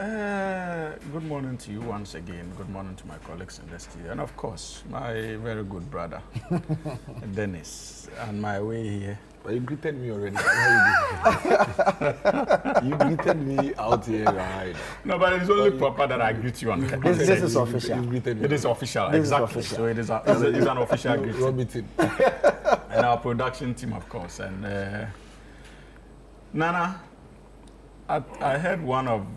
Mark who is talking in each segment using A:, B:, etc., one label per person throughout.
A: Good morning to you once again. Good morning to my colleagues in the studio. And of course, my very good brother, Dennis, on my way here.
B: But you greeted me already. You greeted me out here. Right?
A: No, but it's only proper that I greet you on
C: This is official.
A: It is official,
C: This
A: exactly.
C: is official.
A: So it is it's an official greeting. And our production team, of course. And Nana, I heard one of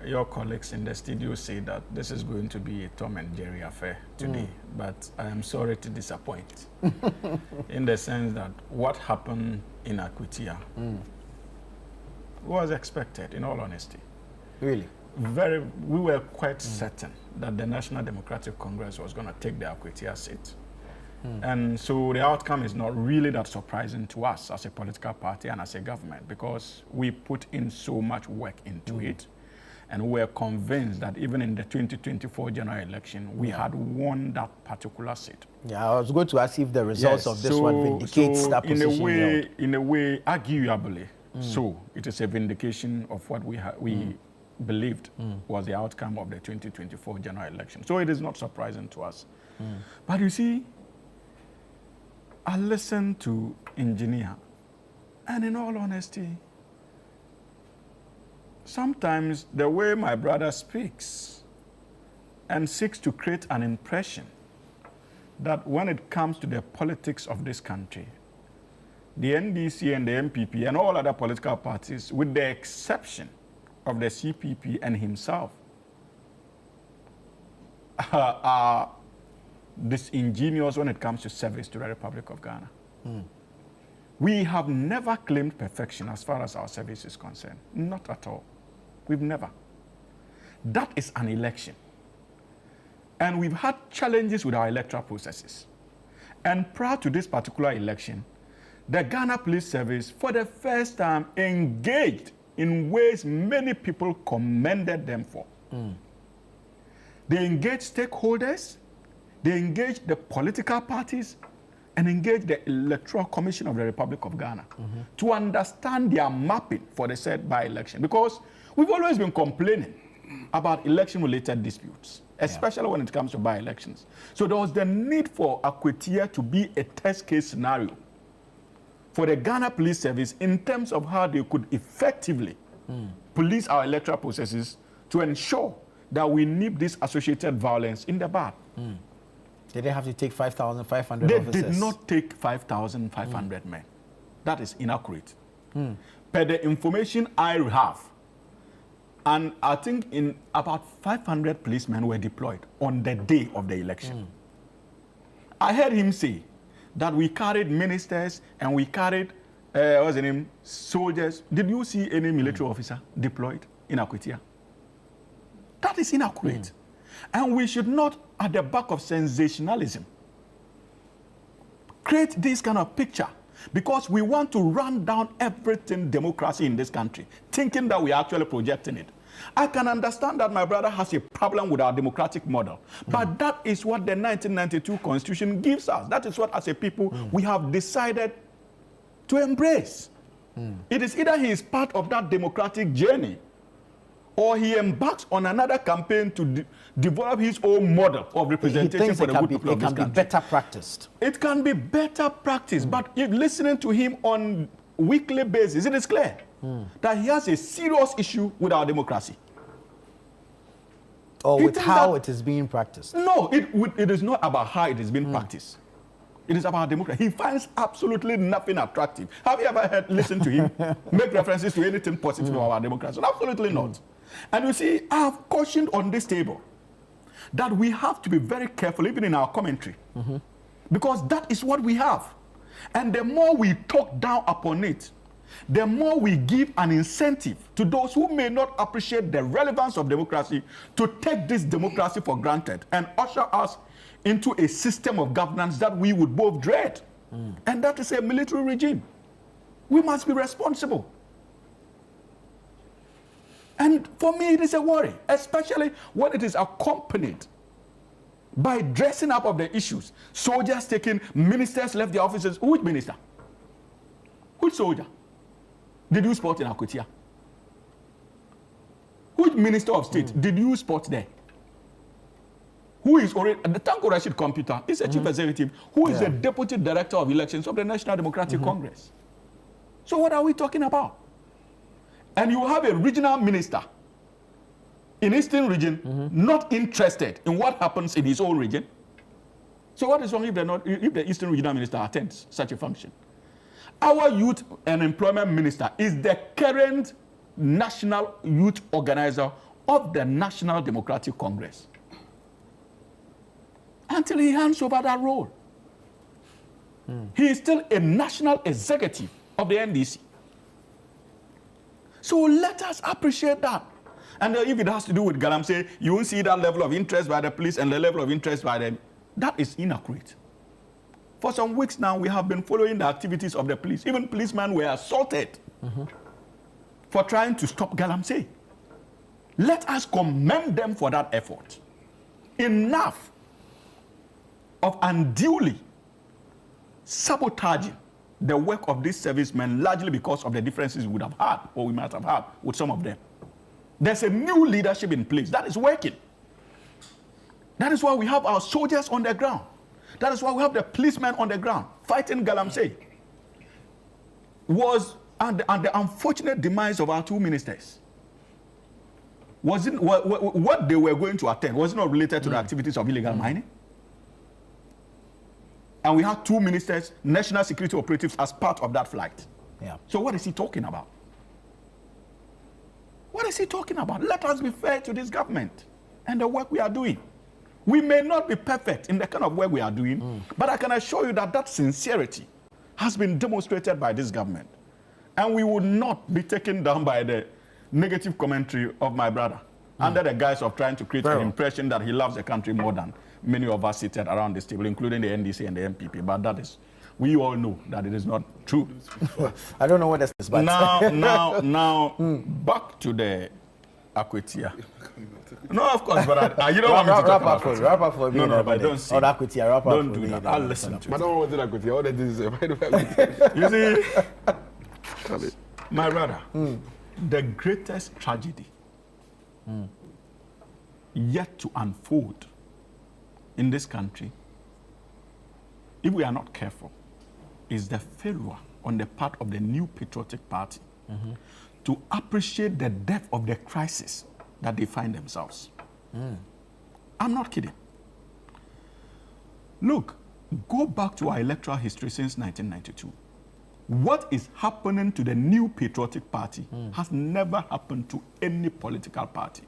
A: your colleagues in the studio say that this is going to be a Tom and Jerry affair today, but I am sorry to disappoint in the sense that what happened in Akwatia was expected, in all honesty.
C: Really?
A: We were quite certain that the National Democratic Congress was going to take the Akwatia seat. And so the outcome is not really that surprising to us as a political party and as a government, because we put in so much work into it. And we were convinced that even in the 2024 general election, we had won that particular seat.
C: Yeah, I was going to ask if the results of this one vindicates that position.
A: In a way, arguably, so it is a vindication of what we believed was the outcome of the 2024 general election. So it is not surprising to us. But you see, I listened to Engineer, and in all honesty, sometimes the way my brother speaks and seeks to create an impression that when it comes to the politics of this country, the NDC and the NPP and all other political parties, with the exception of the CPP and himself, are disingenuous when it comes to service to the Republic of Ghana. We have never claimed perfection as far as our service is concerned. Not at all. We've never. That is an election. And we've had challenges with our electoral processes. And prior to this particular election, the Ghana Police Service, for the first time, engaged in ways many people commended them for. They engaged stakeholders, they engaged the political parties, and engage the Electoral Commission of the Republic of Ghana to understand their mapping for the said by-election. Because we've always been complaining about election-related disputes, especially when it comes to by-elections. So there was the need for Akwatia to be a test case scenario for the Ghana Police Service in terms of how they could effectively police our electoral processes to ensure that we nip this associated violence in the bud.
C: Did they have to take 5,500 officers?
A: They did not take 5,500 men. That is inaccurate. Per the information I have, and I think in about 500 policemen were deployed on the day of the election. I heard him say that we carried ministers and we carried, what's the name, soldiers. Did you see any military officer deployed in Akwatia? That is inaccurate. And we should not, at the back of sensationalism, create this kind of picture, because we want to run down everything democracy in this country, thinking that we are actually projecting it. I can understand that my brother has a problem with our democratic model, but that is what the 1992 Constitution gives us. That is what, as a people, we have decided to embrace. It is either he is part of that democratic journey, or he embarks on another campaign to develop his own model of representation for the good people of this country.
C: It can be better practiced.
A: It can be better practiced, but if listening to him on weekly basis, it is clear that he has a serious issue with our democracy.
C: Or with how it is being practiced.
A: No, it is not about how it is being practiced. It is about democracy. He finds absolutely nothing attractive. Have you ever listened to him make references to anything positive about our democracy? Absolutely not. And you see, I have cautioned on this table that we have to be very careful, even in our commentary, because that is what we have. And the more we talk down upon it, the more we give an incentive to those who may not appreciate the relevance of democracy to take this democracy for granted and usher us into a system of governance that we would both dread. And that is a military regime. We must be responsible. And for me, it is a worry, especially when it is accompanied by dressing up of the issues. Soldiers taking, ministers left their offices. Which minister? Which soldier did you spot in Akwatia? Which Minister of State did you spot there? Who is already, the Tanko Rashid Computer is a chief executive, who is the deputy director of elections of the National Democratic Congress. So what are we talking about? And you have a regional minister in Eastern region not interested in what happens in his own region. So what is wrong if the Eastern regional minister attends such a function? Our youth and employment minister is the current national youth organizer of the National Democratic Congress. Until he hands over that role. He is still a national executive of the NDC. So let us appreciate that. And if it has to do with Galamsey, you won't see that level of interest by the police and the level of interest by them. That is inaccurate. For some weeks now, we have been following the activities of the police. Even policemen were assaulted for trying to stop Galamsey. Let us commend them for that effort. Enough of unduly sabotaging the work of these servicemen, largely because of the differences we would have had, or we might have had with some of them. There's a new leadership in place that is working. That is why we have our soldiers on the ground. That is why we have the policemen on the ground fighting Galamsey. And the unfortunate demise of our two ministers. What they were going to attend was not related to the activities of illegal mining. And we had two ministers, national security operatives, as part of that flight.
C: Yeah.
A: So what is he talking about? What is he talking about? Let us be fair to this government and the work we are doing. We may not be perfect in the kind of work we are doing, but I can assure you that that sincerity has been demonstrated by this government. And we would not be taken down by the negative commentary of my brother under the guise of trying to create an impression that he loves the country more than many of us seated around this table, including the NDC and the NPP. But that is, we all know that it is not true.
C: I don't know what this is, but
A: now, back to the Akwatia. No, of course, but you don't want me to talk about it.
C: Wrap up for me.
A: No, but don't say.
C: Or Akwatia, wrap up.
A: Don't do that. I'll listen to
B: But I
A: it.
B: don't want to do Akwatia. All that is
A: You see, my brother, the greatest tragedy yet to unfold in this country, if we are not careful, is the failure on the part of the new patriotic party to appreciate the depth of the crisis that they find themselves. I'm not kidding. Look, go back to our electoral history since 1992. What is happening to the new patriotic party has never happened to any political party.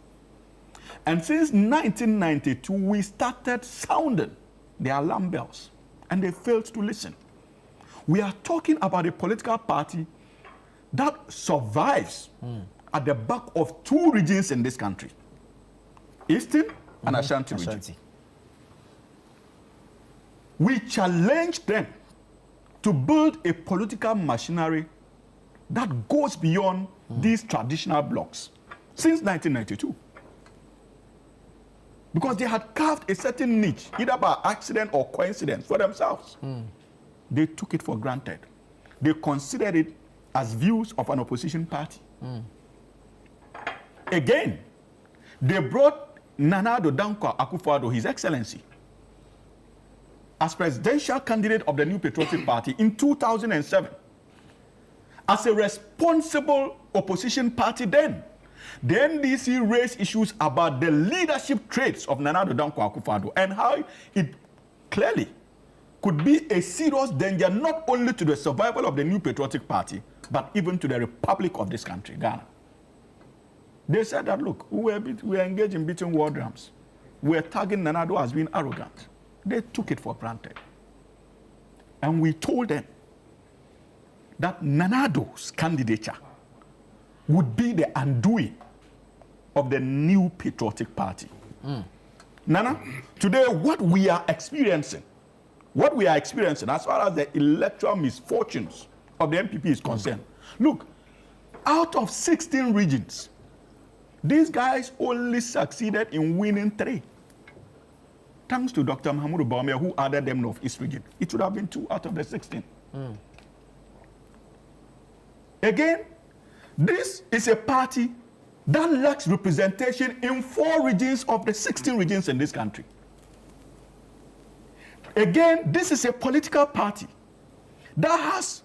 A: And since 1992, we started sounding the alarm bells, and they failed to listen. We are talking about a political party that survives at the back of two regions in this country, Eastern and Ashanti region. We challenge them to build a political machinery that goes beyond these traditional blocks since 1992. Because they had carved a certain niche, either by accident or coincidence, for themselves. They took it for granted. They considered it as views of an opposition party. Again, they brought Nana Addo Dankwa Akufo-Addo, His Excellency, as presidential candidate of the New Patriotic Party in 2007. As a responsible opposition party then, the NDC raised issues about the leadership traits of Nana Addo Dankwa Akufo-Addo and how it clearly could be a serious danger not only to the survival of the New Patriotic Party, but even to the republic of this country, Ghana. They said that, look, we are engaged in beating war drums. We are tagging Nana Addo as being arrogant. They took it for granted. And we told them that Nana Addo's candidature would be the undoing of the New Patriotic Party. Nana, today what we are experiencing as far as the electoral misfortunes of the NPP is concerned, look, out of 16 regions, these guys only succeeded in winning 3. Thanks to Dr. Mahamudu Bawumia, who added them North-East region. It would have been 2 out of the 16. Again, this is a party that lacks representation in 4 regions of the 16 regions in this country. Again, this is a political party that has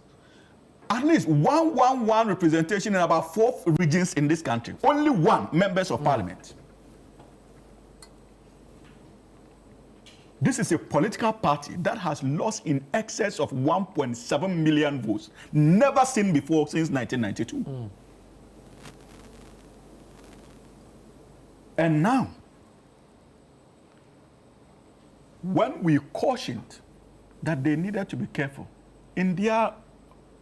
A: at least 111 representation in about 4 regions in this country. Only 1 members of parliament. This is a political party that has lost in excess of 1.7 million votes. Never seen before since 1992. And now, when we cautioned that they needed to be careful in their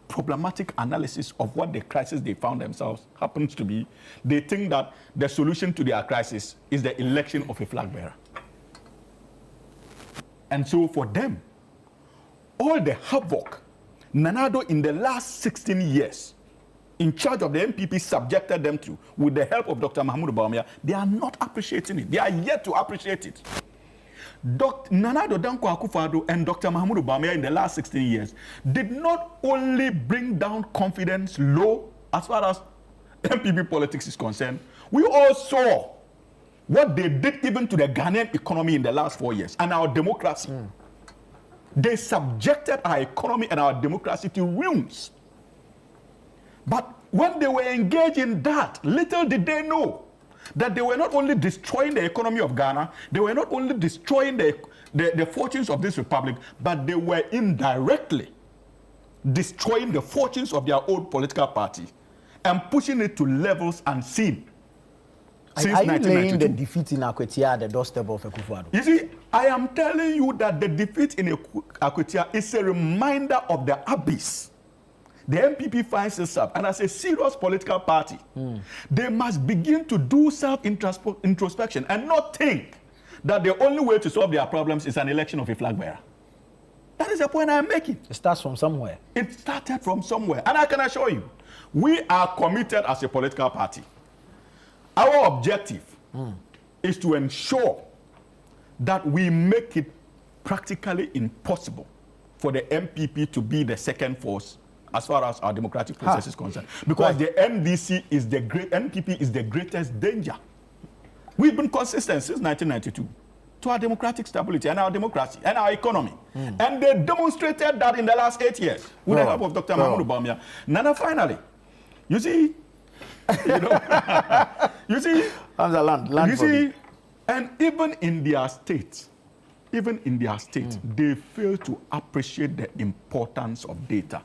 A: problematic analysis of what the crisis they found themselves happens to be, they think that the solution to their crisis is the election of a flag bearer. And so for them, all the havoc Nanado in the last 16 years in charge of the NPP subjected them to, with the help of Dr. Mahmoud Bawumia, they are not appreciating it. They are yet to appreciate it. Nanado Danko Akufo-Addo and Dr. Mahmoud Bawumia in the last 16 years did not only bring down confidence low as far as NPP politics is concerned, we all saw what they did even to the Ghanaian economy in the last 4 years and our democracy. They subjected our economy and our democracy to ruins. But when they were engaged in that, little did they know that they were not only destroying the economy of Ghana, they were not only destroying the fortunes of this republic, but they were indirectly destroying the fortunes of their own political party and pushing it to levels unseen. Since
C: are you
A: 1992.
C: laying the defeat in Akwatia at the doorstep of Akufo-Addo?
A: You see, I am telling you that the defeat in Akwatia is a reminder of the abyss the NPP finds itself, and as a serious political party, they must begin to do self-introspection and not think that the only way to solve their problems is an election of a flag bearer. That is the point I am making.
C: It starts from somewhere.
A: It started from somewhere. And I can assure you, we are committed as a political party. Our objective is to ensure that we make it practically impossible for the NPP to be the second force as far as our democratic process is concerned. Because the NDC is the NPP is the greatest danger. We've been consistent since 1992 to our democratic stability and our democracy and our economy. And they demonstrated that in the last 8 years with the help of Dr. Mahmoud Bawumia. Nana, finally, you see, you see,
C: Hamza, land
A: you see, and even in their state, they fail to appreciate the importance of data.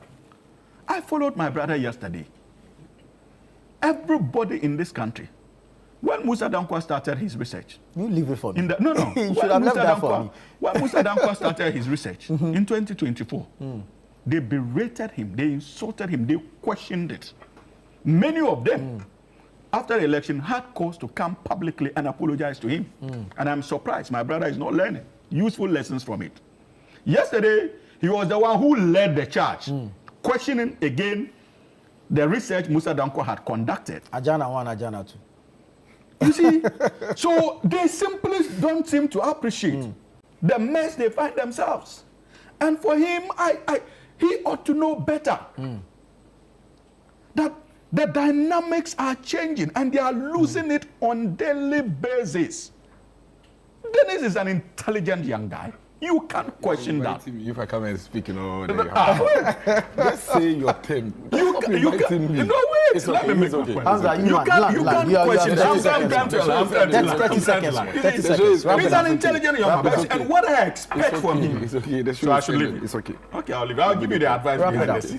A: I followed my brother yesterday. Everybody in this country, when Musa Dankwa started his research,
C: you leave it for me.
A: No.
C: You should have left that for me.
A: When Musa Dankwa started his research in 2024, they berated him, they insulted him, they questioned it. Many of them, after the election, had cause to come publicly and apologize to him. And I'm surprised my brother is not learning useful lessons from it. Yesterday, he was the one who led the charge, questioning again the research Musa Dankwa had conducted.
C: Ajana 1, Ajana 2.
A: You see, so they simply don't seem to appreciate the mess they find themselves. And for him, he ought to know better that the dynamics are changing and they are losing it on daily basis. Dennis is an intelligent young guy. You can't question that.
B: If I come and speak, just say your term.
A: You can. No, wait. Let me make my point.
C: Hamza,
A: You can't question that.
C: 30 seconds. 30 seconds.
A: He's an intelligent young man. And what I expect from him.
B: It's okay.
A: So I should leave.
B: It's okay.
A: Okay, I'll leave. I'll give you the advice.